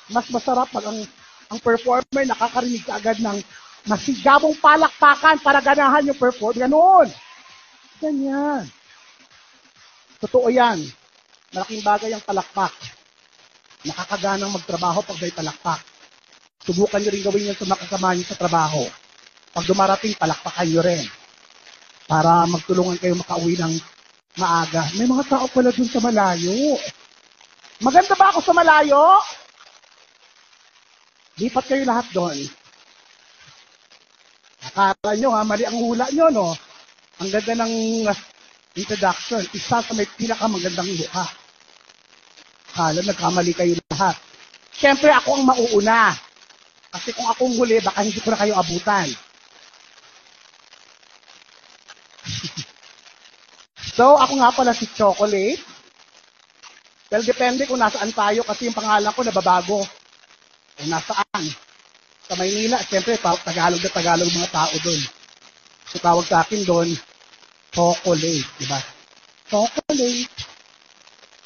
Mas masarap pag ang performer nakakarinig ka agad ng masigabong palakpakan para ganahan yung perform. Ganoon. Ganyan. Totoo yan. Malaking bagay ang palakpak. Nakakaganang magtrabaho pag may palakpak. Subukan nyo rin gawin yan sa makasama nyo sa trabaho. Pag dumarating, palakpakan nyo rin. Para magtulungan kayo makauwi ng maaga. May mga tao pala dun sa malayo. Maganda ba ako sa malayo? Lipat kayo lahat doon. Akala nyo ha, mali ang hula nyo, no? Ang ganda ng introduction. Isa sa may pinakamagandang mukha. Akala nagkamali kayo lahat. Siyempre ako ang mauuna. Kasi kung akong huli, baka hindi ko na kayo abutan. So, ako nga pala si Chocolate. Well, depende kung nasaan tayo kasi yung pangalan ko nababago. Kung nasaan. Sa Maynila, siyempre, Tagalog na Tagalog mga tao doon. So, tawag sa akin doon, Chocolate, diba? Chocolate.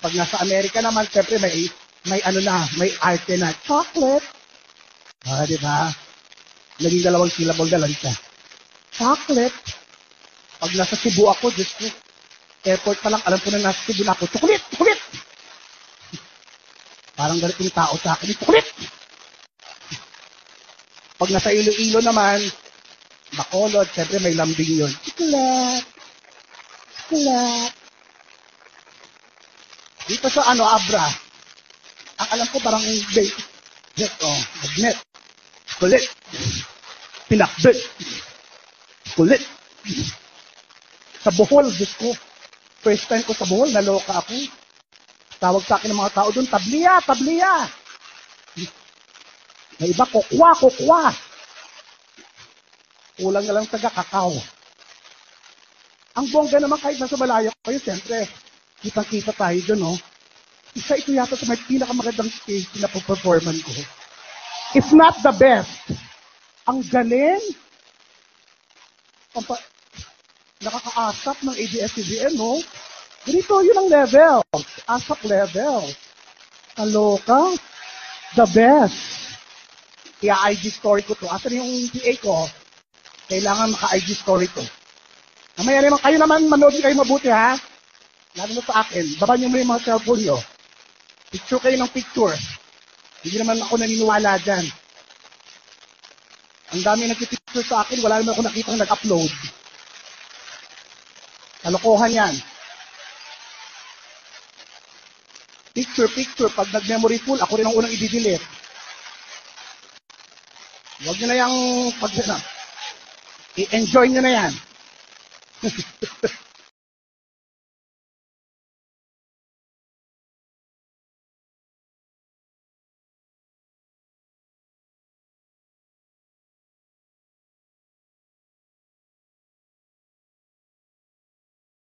Pag nasa Amerika naman, siyempre, may arte na, chocolate. Diba? Naging dalawang syllable na lang siya. Chocolate. Pag nasa Cebu ako, Diyos ko, airport pa lang, alam ko na nasa Cebu na ako, chocolate, chocolate. Parang galit yung tao sa akin, chocolate. Pag nasa Iloilo naman, Bacolod, siyempre may lambing yun. Chocolate. Chocolate. Dito sa Abra, ang alam ko parang magnet. Kulit. Pinakbit. Kulit. Sa Bohol, Diyos ko. First time ko sa Bohol, naloka ako. Tawag sa akin ng mga tao doon, tabliya, tabliya. May iba, kokwa, kokwa. Kulang na lang taga kakao. Ang bongga naman kahit nasa malayo kayo, siyempre, kitang-kita tayo doon, no? Isa ito yata sa may pinakamagandang stage na performan ko. If not the best. Ang galing. Nakakaasap ng ABS-CBN, no? Ganito yun ang level. Asap level. Kaloka. The best. Kaya IG story ko to. Asan yung PA ko? Kailangan maka-IG story to. Mamaya naman, kayo naman, manood kayo mabuti, ha? Lalo na sa akin. Baba niyo mo yung mga cellphone nyo. Picture kayo ng picture. Hindi naman ako naniniwala dyan. Ang dami nagpipicture sa akin, wala naman ako nakitang nag-upload. Kalokohan yan. Picture. Pag nag-memory full, ako rin ang unang i-delete. Huwag nyo na yung i-enjoy nyo na yan.